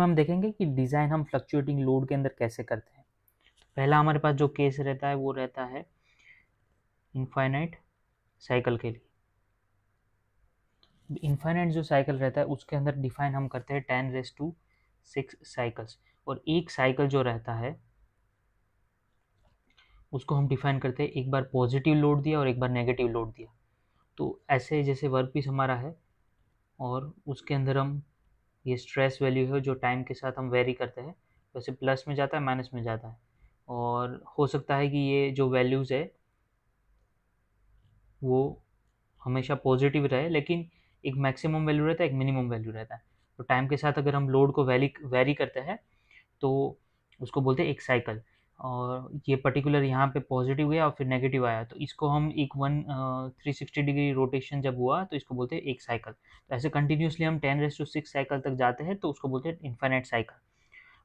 में हम देखेंगे कि डिज़ाइन हम फ्लक्चुएटिंग लोड के अंदर कैसे करते हैं। पहला हमारे पास जो केस रहता है वो रहता है इनफाइनाइट साइकिल के लिए। इनफाइनाइट जो साइकिल रहता है उसके अंदर डिफाइन हम करते हैं 10⁶ साइकिल्स, और एक साइकिल जो रहता है उसको हम डिफाइन करते हैं एक बार पॉजिटिव लोड दिया और एक बार नेगेटिव लोड दिया। तो ऐसे जैसे वर्कपीस हमारा है और उसके अंदर हम ये स्ट्रेस वैल्यू है जो टाइम के साथ हम वेरी करते हैं, वैसे प्लस में जाता है माइनस में जाता है, और हो सकता है कि ये जो वैल्यूज़ है वो हमेशा पॉजिटिव रहे, लेकिन एक मैक्सिमम वैल्यू रहता है, एक मिनिमम वैल्यू रहता है। तो टाइम के साथ अगर हम लोड को वेरी करते हैं तो उसको बोलते हैं एक साइकिल। और ये पर्टिकुलर यहाँ पे पॉजिटिव गया और फिर नेगेटिव आया, तो इसको हम एक 360 डिग्री रोटेशन जब हुआ तो इसको बोलते हैं एक साइकिल। तो ऐसे कंटिन्यूसली हम 10⁶ साइकिल तक जाते हैं तो उसको बोलते हैं इनफाइनाइट साइकिल।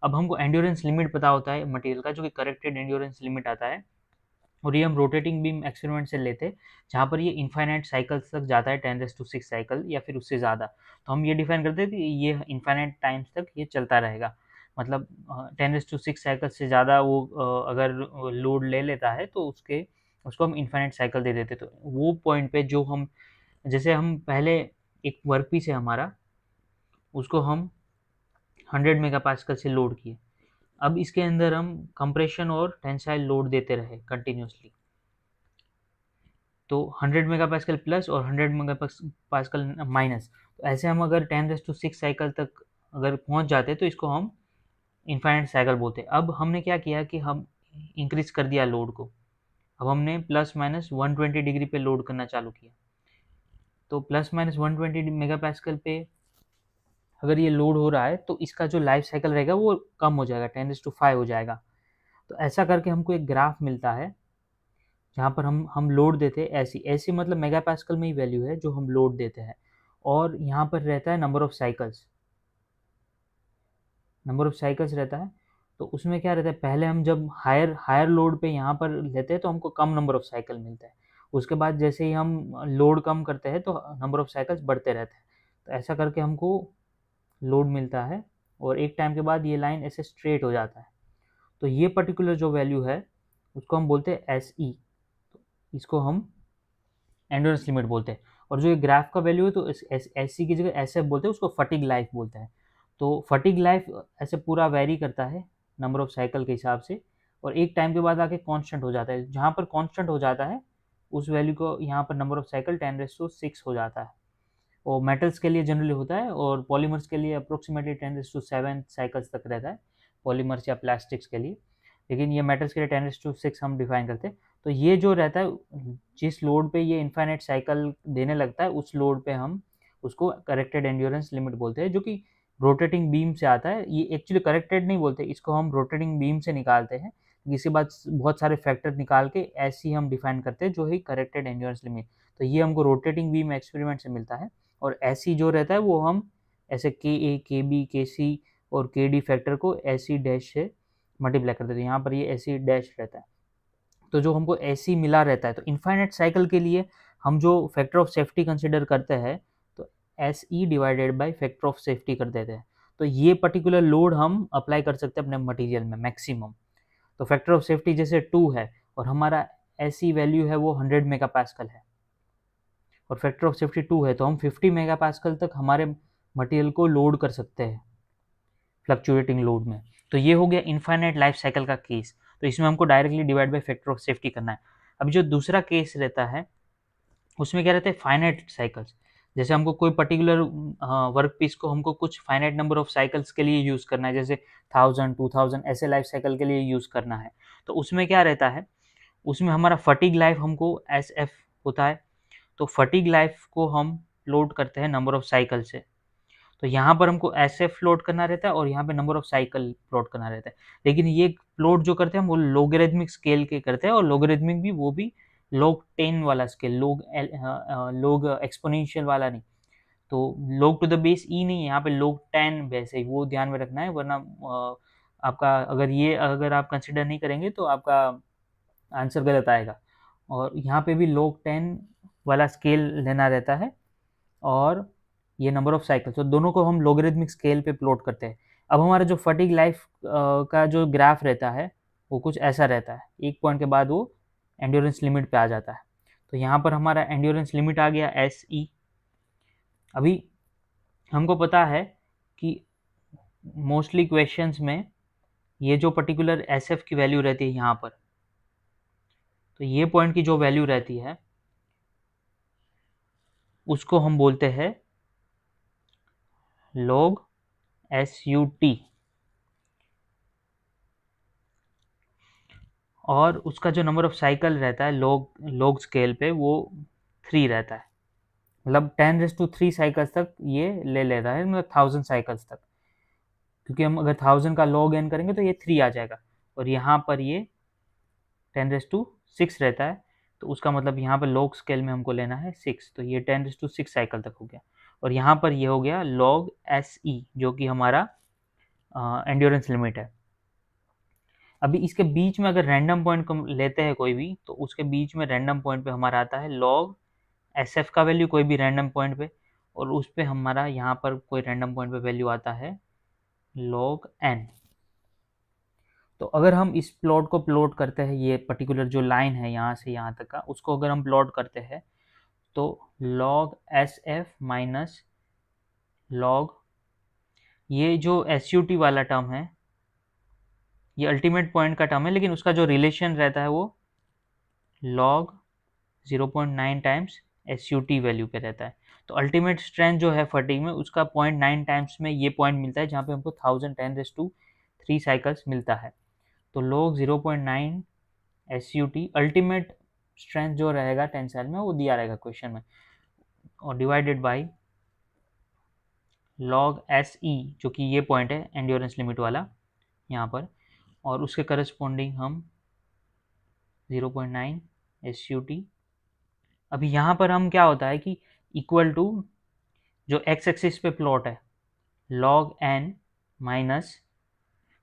अब हमको एंड्योरेंस लिमिट पता होता है मटेरियल का, जो कि करेक्टेड एंड्योरेंस लिमिट आता है, और ये हम रोटेटिंग बीम एक्सपेरिमेंट से लेते हैं जहाँ पर ये इनफाइनाइट साइकिल्स तक जाता है 10⁶ साइकिल या फिर उससे ज़्यादा। तो हम ये डिफाइन करते हैं कि ये इनफाइनाइट टाइम्स तक ये चलता रहेगा, मतलब 10⁶ साइकिल से ज़्यादा वो अगर लोड ले लेता है तो उसको हम इनफाइनाइट साइकिल दे देते। तो वो पॉइंट पे जो हम, जैसे हम पहले एक वर्कपीस है हमारा, उसको हम 100 मेगापास्कल से लोड किए। अब इसके अंदर हम कंप्रेशन और टेंसाइल लोड देते रहे कंटिन्यूसली, तो 100 मेगापास्कल प्लस और 100 मेगापास्कल माइनस। तो ऐसे हम अगर 10⁶ साइकिल तक अगर पहुंच जाते तो इसको हम इनफाइनाइट साइकिल बोलते हैं। अब हमने क्या किया कि हम इंक्रीज कर दिया लोड को, अब हमने प्लस माइनस 120 डिग्री पे लोड करना चालू किया। तो प्लस माइनस 120 मेगापास्कल पे अगर ये लोड हो रहा है तो इसका जो लाइफ साइकिल रहेगा वो कम हो जाएगा, 10⁵ हो जाएगा। तो ऐसा करके हमको एक ग्राफ मिलता है जहाँ पर हम लोड देते हैं ऐसी मतलब मेगापास्कल में ही वैल्यू है जो हम लोड देते हैं, और यहाँ पर रहता है नंबर ऑफ साइकिल्स रहता है। तो उसमें क्या रहता है, पहले हम जब हायर लोड पे यहाँ पर लेते हैं तो हमको कम नंबर ऑफ साइकिल मिलता है, उसके बाद जैसे ही हम लोड कम करते हैं तो नंबर ऑफ साइकिल्स बढ़ते रहते हैं। तो ऐसा करके हमको लोड मिलता है और एक टाइम के बाद ये लाइन ऐसे स्ट्रेट हो जाता है। तो ये पर्टिकुलर जो वैल्यू है उसको हम बोलते हैं SE, इसको हम एंड्योरेंस लिमिट बोलते हैं। और जो ये ग्राफ का वैल्यू है तो SC की जगह SF बोलते हैं, उसको फटीग लाइफ बोलते हैं। तो फटीग लाइफ ऐसे पूरा वेरी करता है नंबर ऑफ साइकिल के हिसाब से, और एक टाइम के बाद आके कांस्टेंट हो जाता है। जहाँ पर कांस्टेंट हो जाता है उस वैल्यू को यहाँ पर नंबर ऑफ साइकिल 10⁶ हो जाता है। और मेटल्स के लिए जनरली होता है, और पॉलीमर्स के लिए अप्रोक्सीमेटली 10⁶ साइकिल्स तक रहता है, पॉलीमर्स या प्लास्टिक्स के लिए। लेकिन ये मेटल्स के लिए 10⁶ हम डिफाइन करते हैं। तो ये जो रहता है, जिस लोड पे ये इनफाइनाइट साइकिल देने लगता है उस लोड पे हम उसको करेक्टेड एंड्योरेंस लिमिट बोलते हैं, जो कि रोटेटिंग बीम से आता है। ये एक्चुअली करेक्टेड नहीं बोलते, इसको हम रोटेटिंग बीम से निकालते हैं। इसके बाद बहुत सारे फैक्टर निकाल के ऐसे ही हम डिफाइन करते हैं जो ही करेक्टेड एंड्योरेंस लिमिट। तो ये हमको रोटेटिंग बीम एक्सपेरिमेंट से मिलता है, और ऐसी जो रहता है वो हम ऐसे KA, KB, KC और KD फैक्टर को ऐसी डैश से मल्टीप्लाई कर देते हैं। यहाँ पर ये ऐसी डैश रहता है, तो जो हमको ऐसी मिला रहता है। तो इनफाइनाइट साइकिल के लिए हम जो फैक्टर ऑफ सेफ्टी कंसिडर करते हैं तो SE divided by factor of safety कर देते हैं। तो ये पर्टिकुलर लोड हम अप्लाई कर सकते हैं अपने मटेरियल में मैक्सिमम। तो फैक्टर ऑफ सेफ्टी जैसे 2 है और हमारा SE वैल्यू है वो 100 मेगापास्कल है, और फैक्टर ऑफ सेफ्टी 2 है, तो हम 50 मेगापास्कल तक हमारे मटेरियल को लोड कर सकते हैं फ्लक्चुएटिंग लोड में। तो ये हो गया इनफाइनाइट लाइफ साइकिल का केस। तो इसमें हमको directly divide by factor of safety करना है। अभी जो दूसरा केस रहता है उसमें क्या रहता है, फाइनाइट साइकिल्स। जैसे हमको कोई पर्टिकुलर वर्क पीस को हमको कुछ फाइनाइट नंबर ऑफ साइकिल्स के लिए यूज़ करना है, जैसे 1000, 2000 ऐसे लाइफ साइकिल के लिए यूज़ करना है। तो उसमें क्या रहता है, उसमें हमारा फटीग लाइफ हमको SF होता है। तो फटीग लाइफ को हम लोड करते हैं नंबर ऑफ साइकिल से। तो यहाँ पर हमको SF लोड करना रहता है और यहाँ पे नंबर ऑफ साइकिल प्लॉट करना रहता है। लेकिन ये प्लॉट जो करते हैं हम वो लोगरिथमिक स्केल के करते हैं, और लोगरिथमिक भी वो भी log 10 वाला स्केल, लोग एक्सपोनेंशियल वाला नहीं। तो log to the base E नहीं है, यहाँ पे log 10 वैसे ही, वो ध्यान में रखना है, वरना आपका अगर आप कंसिडर नहीं करेंगे तो आपका आंसर गलत आएगा। और यहाँ पे भी log 10 वाला स्केल लेना रहता है, और ये नंबर ऑफ साइकिल, तो दोनों को हम लोगरिथमिक स्केल पे प्लॉट करते हैं। अब हमारा जो फटीग लाइफ का जो ग्राफ रहता है वो कुछ ऐसा रहता है, एक पॉइंट के बाद वो एंड्योरेंस लिमिट पे आ जाता है। तो यहाँ पर हमारा एंड्योरेंस लिमिट आ गया SE। अभी हमको पता है कि मोस्टली क्वेश्चंस में ये जो पर्टिकुलर SF की वैल्यू रहती है यहाँ पर, तो ये पॉइंट की जो वैल्यू रहती है उसको हम बोलते हैं log SUT, और उसका जो नंबर ऑफ साइकिल रहता है log स्केल पे वो 3 रहता है, मतलब 10⁻³ साइकिल्स तक ये ले लेता है, मतलब 1000 साइकिल्स तक, क्योंकि हम अगर 1000 का log n करेंगे तो ये 3 आ जाएगा, और यहाँ पर ये 10⁻6 रहता है, तो उसका मतलब यहाँ पर log स्केल में हमको लेना है 6, तो ये 10⁻6 साइकिल तक हो गया। और यहाँ पर ये हो गया log SE जो कि हमारा एंड्योरेंस लिमिट है। अभी इसके बीच में अगर रैंडम पॉइंट लेते हैं कोई भी, तो उसके बीच में रैंडम पॉइंट पे हमारा आता है log SF का वैल्यू कोई भी रैंडम पॉइंट पे, और उस पे हमारा यहाँ पर कोई रैंडम पॉइंट पे वैल्यू आता है log n। तो अगर हम इस प्लॉट को प्लॉट करते हैं, ये पर्टिकुलर जो लाइन है यहाँ से यहाँ तक का, उसको अगर हम प्लॉट करते हैं तो log SF माइनस log, ये जो SUT वाला टर्म है ये अल्टीमेट पॉइंट का टर्म है, लेकिन उसका जो रिलेशन रहता है वो log 0.9 टाइम्स SUT वैल्यू पे रहता है। तो अल्टीमेट स्ट्रेंथ जो है फटीग में उसका 0.9 टाइम्स में ये पॉइंट मिलता है, जहाँ पे हमको 1010⁻³ साइकिल्स मिलता है। तो log 0.9 SUT अल्टीमेट स्ट्रेंथ जो रहेगा टेंसाइल में वो दिया रहेगा क्वेश्चन में, और डिवाइडेड बाय log SE जो कि ये पॉइंट है एंड्योरेंस लिमिट वाला यहाँ पर, और उसके करस्पॉन्डिंग हम 0.9 SUT। अभी यहाँ पर हम क्या होता है कि इक्वल टू जो x एक्सिस पे प्लॉट है log n माइनस,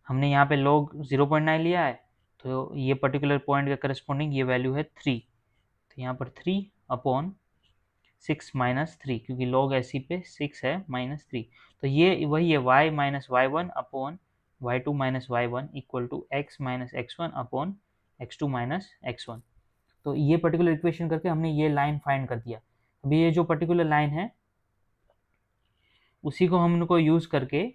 हमने यहाँ पे log 0.9 लिया है, तो ये पर्टिकुलर पॉइंट के करस्पॉन्डिंग ये वैल्यू है 3, तो यहाँ पर 3/6 माइनस 3, क्योंकि log SE पे 6 है माइनस 3, तो ये वही है y minus y1 upon y2 minus y1 equal to x minus x1 upon x2 minus x1। तो ये पर्टिकुलर इक्वेशन करके हमने ये लाइन फाइंड कर दिया। अभी ये जो पर्टिकुलर लाइन है उसी को हमको यूज़ करके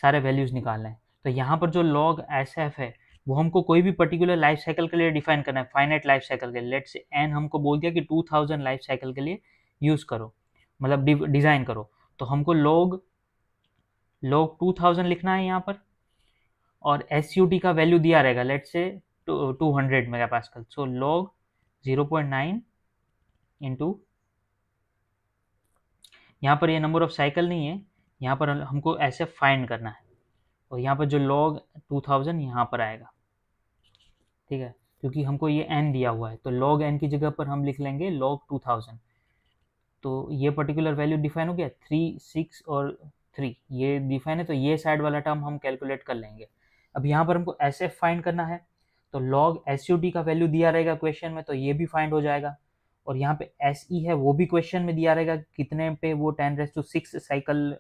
सारे वैल्यूज़ निकालना है। तो यहाँ पर जो log SF है वो हमको कोई भी पर्टिकुलर लाइफ साइकिल के लिए डिफाइन करना है, फाइनाइट लाइफ साइकिल के लिए। लेट्स से n हमको बोल दिया कि 2000 लाइफ साइकिल के लिए यूज़ करो, मतलब डिज़ाइन करो, तो हमको log 2000 लिखना है यहाँ पर, और SUT का वैल्यू दिया रहेगा let's say 200 megapascal. So log 0.9 into, यहाँ पर ये नंबर ऑफ साइकिल नहीं है, यहाँ पर हमको ऐसे फाइंड करना है, और यहाँ पर जो log 2000 यहाँ पर आएगा, ठीक है, क्योंकि हमको ये n दिया हुआ है, तो log n की जगह पर हम लिख लेंगे log 2000। तो ये पर्टिकुलर वैल्यू डिफाइन हो गया, 3, 6 और 3 ये डिफाइन है, तो ये साइड वाला टर्म हम कैलकुलेट कर लेंगे। अब यहाँ पर हमको SF फाइंड करना है, तो log SUT का वैल्यू दिया रहेगा क्वेश्चन में, तो ये भी फाइंड हो जाएगा, और यहाँ पे SE है वो भी क्वेश्चन में दिया रहेगा कितने पे वो 10⁻6 साइकिल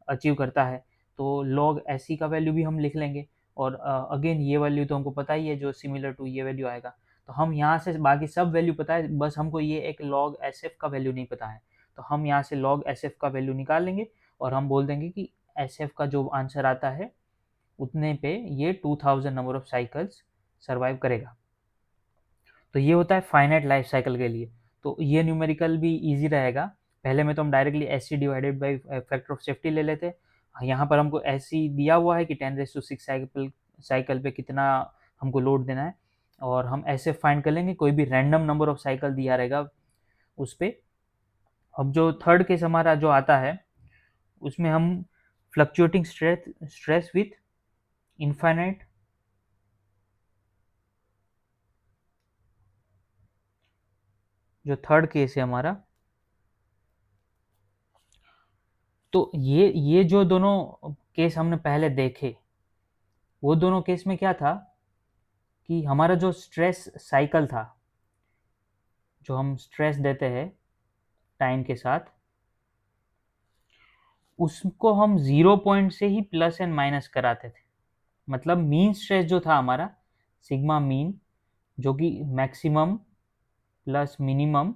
अचीव करता है, तो log SE का वैल्यू भी हम लिख लेंगे, और अगेन ये वैल्यू तो हमको पता ही है जो सिमिलर टू ये वैल्यू आएगा, तो हम यहाँ से बाकी सब वैल्यू पता है, बस हमको ये एक log SF का वैल्यू नहीं पता है, तो हम यहाँ से log SF का वैल्यू निकाल लेंगे, और हम बोल देंगे कि SF का जो आंसर आता है उतने पे ये 2000 नंबर ऑफ साइकिल्स सर्वाइव करेगा। तो ये होता है फाइनाइट लाइफ साइकिल के लिए। तो ये न्यूमेरिकल भी इजी रहेगा। पहले में तो हम directly SC divided by factor of safety ले लेते हैं, यहाँ पर हमको SC दिया हुआ है कि 10⁻6 साइकिल पे कितना हमको लोड देना है, और हम ऐसे फाइंड कर लेंगे कोई भी रैंडम नंबर ऑफ साइकिल दिया रहेगा उस पर। अब जो थर्ड केस हमारा जो आता है उसमें हम फ्लक्चुएटिंग स्ट्रेस विथ इनफाइनाइट जो थर्ड केस है हमारा, तो ये जो दोनों केस हमने पहले देखे वो दोनों केस में क्या था कि हमारा जो स्ट्रेस साइकिल था, जो हम स्ट्रेस देते हैं टाइम के साथ, उसको हम 0 पॉइंट से ही प्लस एंड माइनस कराते थे। मतलब मीन स्ट्रेस जो था हमारा सिग्मा मीन, जो कि maximum plus minimum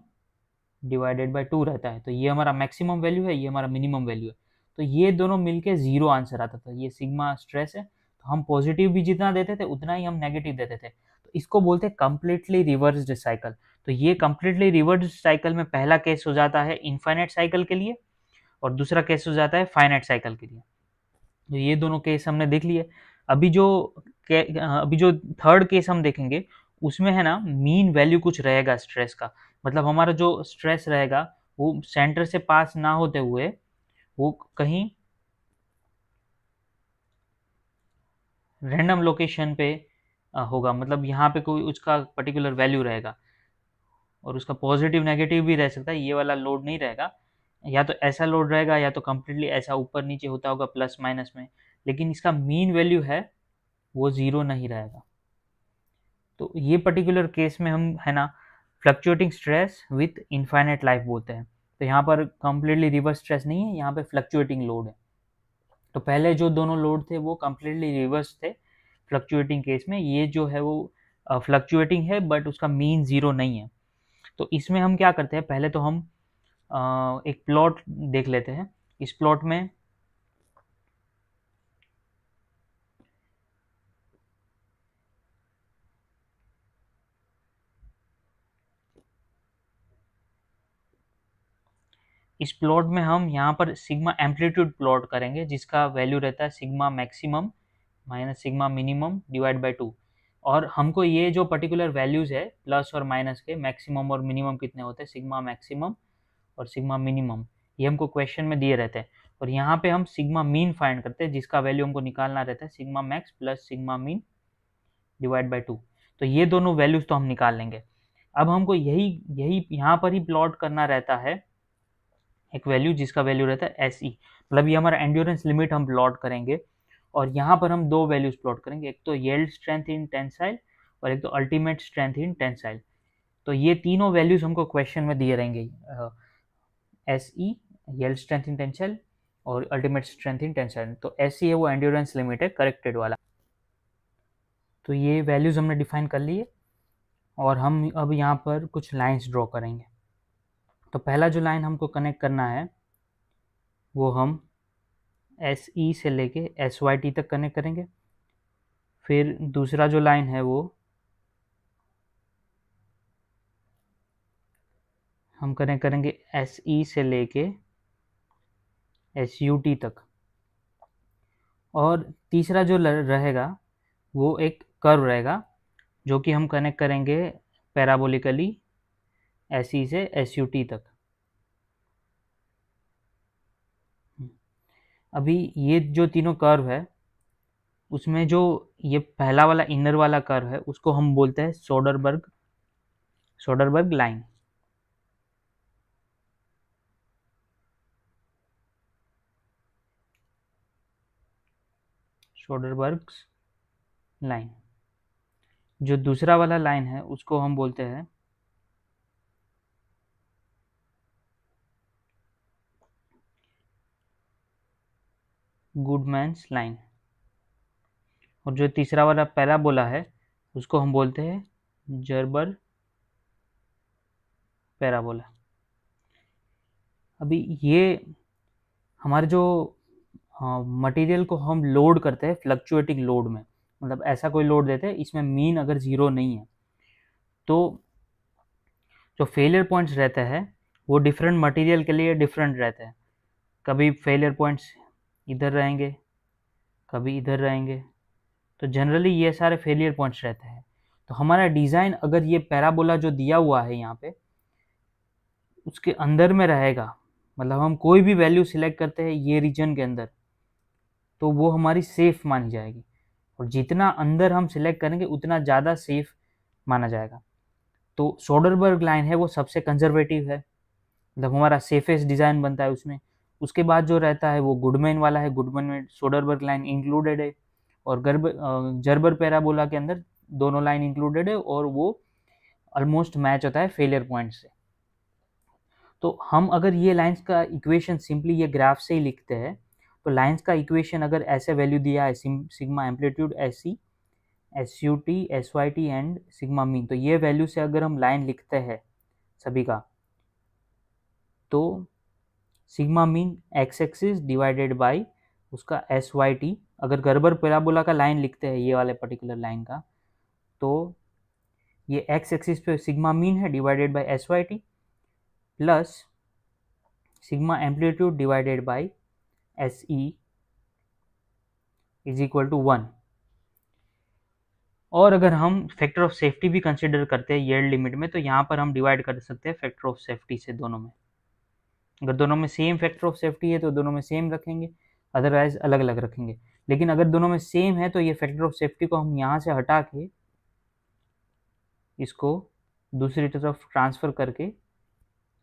divided by 2 रहता है। तो ये हमारा मैक्सिमम वैल्यू है, ये हमारा मिनिमम वैल्यू है। तो ये दोनों मिलके 0 आंसर आता था। ये सिग्मा स्ट्रेस है, तो हम पॉजिटिव भी जितना देते थे उतना ही हम नेगेटिव देते थे। तो इसको बोलते हैं कंप्लीटली रिवर्स्ड साइकिल। तो ये कंप्लीटली रिवर्स्ड साइकिल में पहला केस हो जाता है इनफाइनाइट साइकिल के लिए, और दूसरा केस हो जाता है फाइनाइट साइकिल के लिए। तो ये दोनों केस हमने देख लिए। अभी जो अभी जो थर्ड केस हम देखेंगे उसमें है ना मीन वैल्यू कुछ रहेगा स्ट्रेस का। मतलब हमारा जो स्ट्रेस रहेगा वो सेंटर से पास ना होते हुए वो कहीं रैंडम लोकेशन पे होगा। मतलब यहाँ पे कोई उसका पर्टिकुलर वैल्यू रहेगा, और उसका पॉजिटिव नेगेटिव भी रह सकता है। ये वाला लोड नहीं रहेगा, या तो ऐसा लोड रहेगा या तो कम्प्लीटली ऐसा ऊपर नीचे होता होगा प्लस माइनस में, लेकिन इसका मीन वैल्यू है वो 0 नहीं रहेगा। तो ये पर्टिकुलर केस में हम है ना fluctuating stress with infinite life बोलते हैं। तो यहाँ पर कंप्लीटली रिवर्स स्ट्रेस नहीं है, यहाँ पे फ्लक्चुएटिंग लोड है। तो पहले जो दोनों लोड थे वो कंप्लीटली रिवर्स थे फ्लक्चुएटिंग केस में। ये जो है वो फ्लक्चुएटिंग है बट उसका मीन 0 नहीं है। तो इसमें हम क्या करते हैं, पहले तो हम एक प्लॉट देख लेते हैं। इस प्लॉट में हम यहाँ पर सिग्मा एम्पलीट्यूड प्लॉट करेंगे, जिसका वैल्यू रहता है sigma maximum minus sigma minimum divide by 2। और हमको ये जो पर्टिकुलर वैल्यूज है प्लस और माइनस के, मैक्सिमम और मिनिमम कितने होते हैं, सिग्मा मैक्सिमम और सिग्मा मिनिमम, ये हमको क्वेश्चन में दिए रहते हैं। और यहाँ पे हम सिग्मा मीन फाइंड करते हैं, जिसका वैल्यू हमको निकालना रहता है sigma max plus sigma mean divide by 2। तो ये दोनों वैल्यूज तो हम निकाल लेंगे। अब हमको यही यही यहाँ पर ही प्लॉट करना रहता है एक वैल्यू, जिसका वैल्यू रहता है एस ई। मतलब ये हमारा एंड्योरेंस लिमिट हम प्लॉट करेंगे, और यहाँ पर हम दो वैल्यूज प्लॉट करेंगे, एक तो येल्ड स्ट्रेंथ इन टेंसाइल और एक तो अल्टीमेट स्ट्रेंथ इन टेंसाइल। तो ये तीनों वैल्यूज हमको क्वेश्चन में दिए रहेंगे, S E, yield strength in tensile और अल्टीमेट स्ट्रेंथ इन टेंसाइल। तो एस ई है वो एंड्योरेंस लिमिट है करेक्टेड वाला। तो ये वैल्यूज हमने डिफाइन कर लिए, और हम अब यहाँ पर कुछ लाइंस ड्रॉ करेंगे। तो पहला जो लाइन हमको कनेक्ट करना है वो हम एस ई से लेके एस वाई टी तक कनेक्ट करेंगे। फिर दूसरा जो लाइन है वो हम कनेक्ट करेंगे एस ई से लेके एस यू टी तक। और तीसरा जो रहेगा वो एक कर्व रहेगा, जो कि हम कनेक्ट करेंगे पैराबोलिकली एस ई से एस यू टी तक। अभी ये जो तीनों कर्व है उसमें जो ये पहला वाला इनर वाला कर्व है उसको हम बोलते हैं सोडरबर्ग लाइन। Soderbergh line. जो दूसरा वाला लाइन है उसको हम बोलते हैं गुडमैन्स लाइन। और जो तीसरा वाला पैराबोला है उसको हम बोलते हैं जर्बर पैराबोला। अभी ये हमारे जो मटेरियल को हम लोड करते हैं फ्लक्चुएटिंग लोड में, मतलब ऐसा कोई लोड देते हैं इसमें मीन अगर 0 नहीं है, तो जो फेलियर पॉइंट्स रहते हैं वो डिफरेंट मटेरियल के लिए डिफरेंट रहते हैं। कभी फेलियर पॉइंट्स इधर रहेंगे, कभी इधर रहेंगे। तो जनरली ये सारे फेलियर पॉइंट्स रहते हैं। तो हमारा डिज़ाइन अगर ये पैराबोला जो दिया हुआ है यहाँ पे उसके अंदर में रहेगा, मतलब हम कोई भी वैल्यू सिलेक्ट करते हैं ये रीजन के अंदर, तो वो हमारी सेफ मानी जाएगी। और जितना अंदर हम सिलेक्ट करेंगे उतना ज़्यादा सेफ माना जाएगा। तो सोडरबर्ग लाइन है वो सबसे कंजर्वेटिव है, मतलब हमारा सेफेस्ट डिज़ाइन बनता है उसमें। उसके बाद जो रहता है वो गुडमैन वाला है, गुडमैन में सोडरबर्ग लाइन इंक्लूडेड है, और जर्बर पैराबोला के अंदर दोनों लाइन इंक्लूडेड है, और वो ऑलमोस्ट मैच होता है फेलियर पॉइंट से। तो हम अगर ये लाइंस का इक्वेशन सिंपली ये ग्राफ से ही लिखते हैं, तो लाइंस का इक्वेशन अगर ऐसे वैल्यू दिया है sigma amplitude S C, S U T, S Y T and sigma mean, तो ये वैल्यू से अगर हम लाइन लिखते हैं सभी का, तो sigma mean X axis divided by उसका एस वाई टी, अगर गर्बर पैराबोला का लाइन लिखते हैं ये वाले पर्टिकुलर लाइन का, तो ये एक्स एक्सिस पे सिग्मा मीन है divided by S Y T plus sigma amplitude divided by S E is equal to 1। और अगर हम फैक्टर ऑफ सेफ्टी भी कंसिडर करते हैं यील्ड लिमिट में, तो यहाँ पर हम डिवाइड कर सकते हैं फैक्टर ऑफ सेफ्टी से दोनों में। अगर दोनों में सेम फैक्टर ऑफ सेफ्टी है तो दोनों में सेम रखेंगे, अदरवाइज अलग अलग रखेंगे। लेकिन अगर दोनों में सेम है तो ये फैक्टर ऑफ सेफ्टी को हम यहाँ से हटा के इसको दूसरी तरफ ट्रांसफ़र करके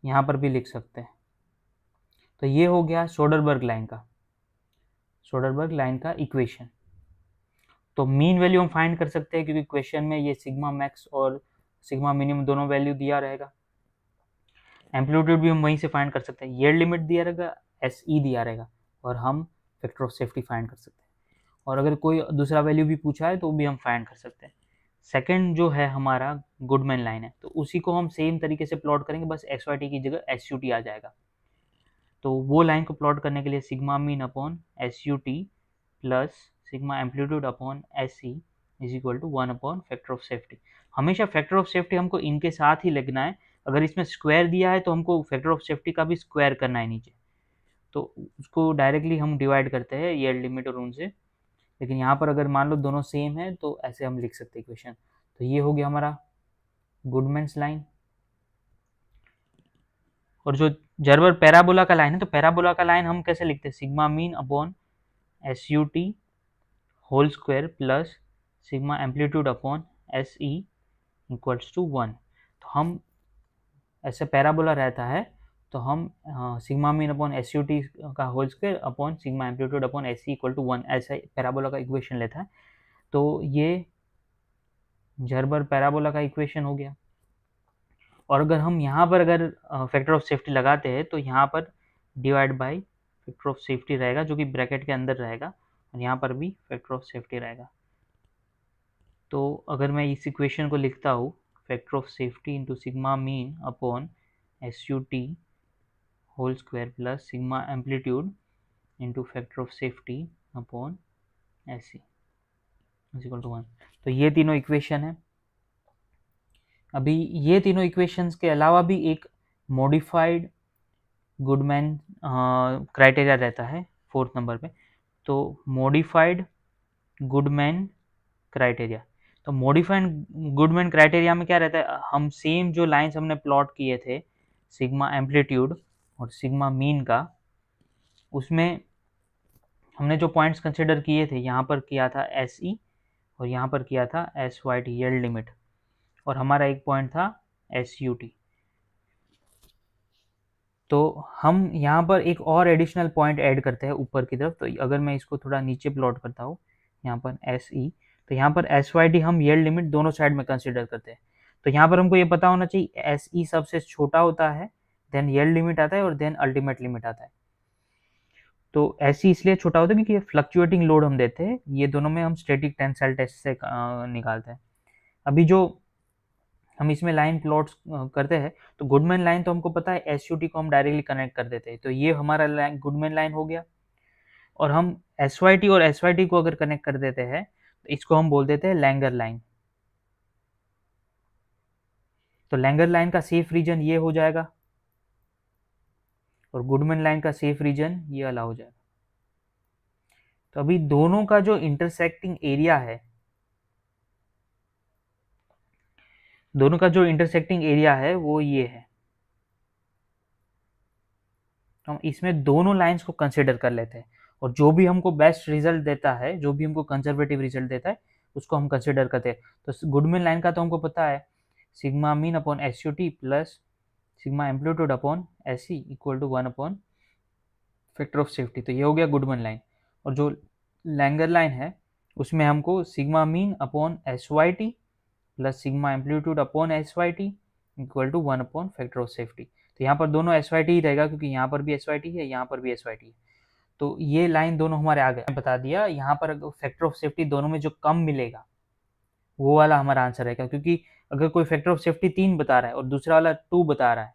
यहाँ पर भी लिख सकते हैं। तो ये हो गया सोडरबर्ग लाइन का इक्वेशन। तो मीन वैल्यू हम फाइंड कर सकते हैं क्योंकि क्वेश्चन में ये सिग्मा मैक्स और सिग्मा मिनिमम दोनों वैल्यू दिया रहेगा। एम्पलीट्यूड भी हम वहीं से फाइंड कर सकते हैं, यील्ड लिमिट दिया रहेगा, एस ई दिया रहेगा, और हम फैक्टर ऑफ सेफ्टी फाइंड कर सकते हैं। और अगर कोई दूसरा वैल्यू भी पूछा है तो भी हम फाइंड कर सकते हैं। सेकंड जो है हमारा गुडमैन लाइन है, तो उसी को हम सेम तरीके से प्लॉट करेंगे, बस एस वाई टी की जगह एस यू टी आ जाएगा। तो वो लाइन को प्लॉट करने के लिए sigma mean upon S U T plus sigma amplitude upon S C is equal to 1 upon factor of safety. हमेशा फैक्टर ऑफ सेफ्टी हमको इनके साथ ही लिखना है। अगर इसमें स्क्वायर दिया है तो हमको फैक्टर ऑफ सेफ्टी का भी स्क्वायर करना है नीचे, तो उसको डायरेक्टली हम डिवाइड करते हैं यील्ड लिमिट और उनसे। लेकिन यहाँ पर अगर मान लो दोनों सेम है तो ऐसे हम लिख सकते हैं इक्वेशन। तो ये हो गया हमारा गुडमैन्स लाइन। और जो जर्बर पैराबोला का लाइन है, तो पैराबोला का लाइन हम कैसे लिखते हैं, sigma mean upon S U T whole square plus sigma amplitude upon S E equals to 1। तो हम ऐसे पैराबोला रहता है तो हम sigma mean upon S U T का whole square upon sigma amplitude upon S C equal to 1 ऐसा parabola का इक्वेशन लेता है। तो ये जर्बर पैराबोला का इक्वेशन हो गया। और अगर हम यहाँ पर अगर फैक्टर ऑफ सेफ्टी लगाते हैं तो यहाँ पर divide by factor of safety रहेगा जो कि ब्रैकेट के अंदर रहेगा, और यहाँ पर भी फैक्टर ऑफ सेफ्टी रहेगा। तो अगर मैं इस इक्वेशन को लिखता हूँ, factor of safety into sigma mean upon S U T whole square plus sigma amplitude into factor of safety upon S C is equal to 1। तो ये तीनों इक्वेशन है। अभी ये तीनों इक्वेशंस के अलावा भी एक मॉडिफाइड गुडमैन क्राइटेरिया रहता है 4th नंबर पे। तो मॉडिफाइड गुडमैन क्राइटेरिया, तो मॉडिफाइड गुडमैन क्राइटेरिया में क्या रहता है, हम सेम जो लाइंस हमने प्लॉट किए थे सिग्मा एम्पलीट्यूड और सिग्मा मीन का, उसमें हमने जो पॉइंट्स कंसिडर किए थे, यहाँ पर किया था एस ई और यहाँ पर किया था S Y T yield limit, और हमारा एक पॉइंट था एस यू टी। तो हम यहाँ पर एक और एडिशनल पॉइंट ऐड करते हैं ऊपर की तरफ। तो अगर मैं इसको थोड़ा नीचे प्लॉट करता हूँ, यहाँ पर एस ई, तो यहाँ पर एस वाई टी हम यील्ड लिमिट दोनों साइड में कंसिडर करते हैं। तो यहाँ पर हमको ये पता होना चाहिए एस ई सबसे छोटा होता है, देन यील्ड लिमिट आता है और देन अल्टीमेट लिमिट आता है। तो एस ई इसलिए छोटा होता है क्योंकि ये फ्लक्चुएटिंग लोड हम देते हैं, ये दोनों में हम स्टैटिक टेंसाइल टेस्ट से निकालते हैं। अभी जो हम इसमें लाइन प्लॉट्स करते हैं, तो गुडमैन लाइन तो हमको पता है एस यू टी को हम डायरेक्टली कनेक्ट कर देते हैं, तो ये हमारा गुडमैन लाइन हो गया। और हम एस वाई टी और एस वाई टी को अगर कनेक्ट कर देते हैं तो इसको हम बोल देते हैं लैंगर लाइन। तो लैंगर लाइन का सेफ रीजन ये हो जाएगा और गुडमैन लाइन का सेफ रीजन ये वाला हो जाएगा। तो अभी दोनों का जो इंटरसेक्टिंग एरिया है, दोनों का जो इंटरसेक्टिंग एरिया है वो ये है। तो हम इसमें दोनों लाइंस को कंसिडर कर लेते हैं, और जो भी हमको बेस्ट रिजल्ट देता है, जो भी हमको कंजर्वेटिव रिजल्ट देता है, उसको हम कंसिडर करते हैं। तो गुडमैन लाइन का तो हमको पता है sigma mean upon S U T plus sigma amplitude upon S C equal to 1 upon factor of safety. तो ये हो गया गुडमैन लाइन। और जो लैंगर लाइन है उसमें हमको sigma mean upon S Y T plus sigma amplitude upon S Y T equal to 1 upon factor of safety. तो यहाँ पर दोनों SYT ही रहेगा, क्योंकि यहाँ पर भी SYT है, यहाँ पर भी SYT है। तो ये लाइन दोनों हमारे आ गए। बता दिया यहाँ पर फैक्टर ऑफ सेफ्टी दोनों में जो कम मिलेगा वो वाला हमारा आंसर रहेगा, क्योंकि अगर कोई फैक्टर ऑफ सेफ्टी 3 बता रहा है और दूसरा वाला 2 बता रहा है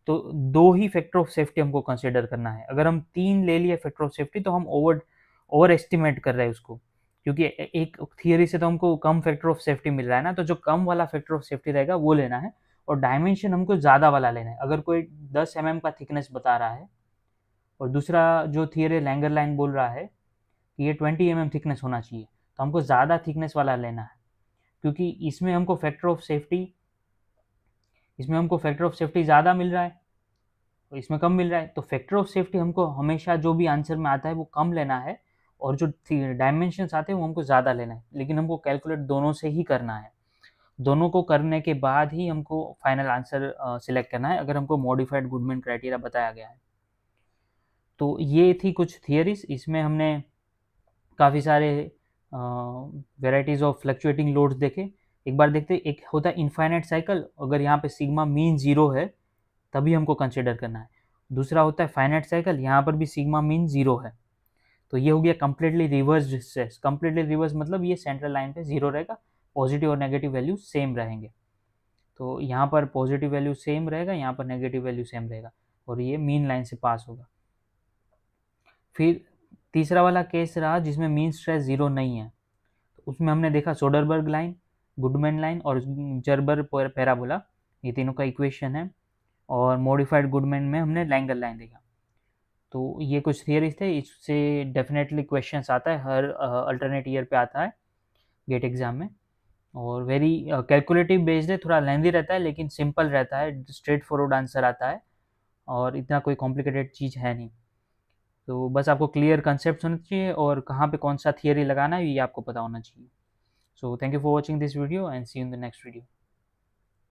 तो 2 ही फैक्टर ऑफ सेफ्टी हमको कंसिडर करना है। अगर हम 3 ले लिए फैक्टर ऑफ सेफ्टी तो हम ओवर एस्टिमेट कर रहे हैं उसको, क्योंकि एक थियरी से तो हमको कम फैक्टर ऑफ सेफ्टी मिल रहा है ना, तो जो कम वाला फैक्टर ऑफ सेफ्टी रहेगा वो लेना है, और डायमेंशन हमको ज़्यादा वाला लेना है। अगर कोई 10 mm का थिकनेस बता रहा है और दूसरा जो थियरी लैंगर लाइन बोल रहा है कि ये 20 mm थिकनेस होना चाहिए, तो हमको ज़्यादा थिकनेस वाला लेना है, क्योंकि इसमें हमको फैक्टर ऑफ सेफ्टी ज़्यादा मिल रहा है और इसमें कम मिल रहा है। तो फैक्टर ऑफ सेफ्टी हमको हमेशा जो भी आंसर में आता है वो कम लेना है, और जो डायमेंशंस आते हैं वो हमको ज़्यादा लेना है। लेकिन हमको कैलकुलेट दोनों से ही करना है, दोनों को करने के बाद ही हमको फाइनल आंसर सिलेक्ट करना है, अगर हमको मॉडिफाइड गुडमैन क्राइटेरिया बताया गया है। तो ये थी कुछ थियरीज, इसमें हमने काफ़ी सारे वेराइटीज़ ऑफ फ्लक्चुएटिंग लोड्स देखे। एक बार देखते, एक होता है इनफाइनाइट साइकिल, अगर यहाँ पे सिग्मा मीन 0 है तभी हमको कंसिडर करना है। दूसरा होता है फाइनाइट साइकिल, यहाँ पर भी सिग्मा मीन 0 है। तो ये हो गया completely reverse stress. Completely reverse मतलब ये सेंट्रल लाइन पे 0 रहेगा, पॉजिटिव और नेगेटिव वैल्यू सेम रहेंगे। तो यहाँ पर पॉजिटिव वैल्यू सेम रहेगा, यहाँ पर नेगेटिव वैल्यू सेम रहेगा, और ये मीन लाइन से पास होगा। फिर तीसरा वाला केस रहा जिसमें मीन स्ट्रेस 0 नहीं है, तो उसमें हमने देखा सोडरबर्ग लाइन, गुडमैन लाइन और जर्बर पैराबोला, ये तीनों का इक्वेशन है। और मॉडिफाइड गुडमैन में हमने लैंगर लाइन देखा। तो ये कुछ थियरीज थे, इससे डेफिनेटली क्वेश्चंस आता है, हर अल्टरनेट ईयर पे आता है गेट एग्जाम में, और वेरी कैलकुलेटिव बेस्ड है, थोड़ा लेंदी रहता है लेकिन सिंपल रहता है, स्ट्रेट फॉरवर्ड आंसर आता है और इतना कोई कॉम्प्लिकेटेड चीज़ है नहीं। तो बस आपको क्लियर कंसेप्ट होना चाहिए और कहाँ पे कौन सा थियरी लगाना है ये आपको पता होना चाहिए। So thank you for watching this video and see you in the next video.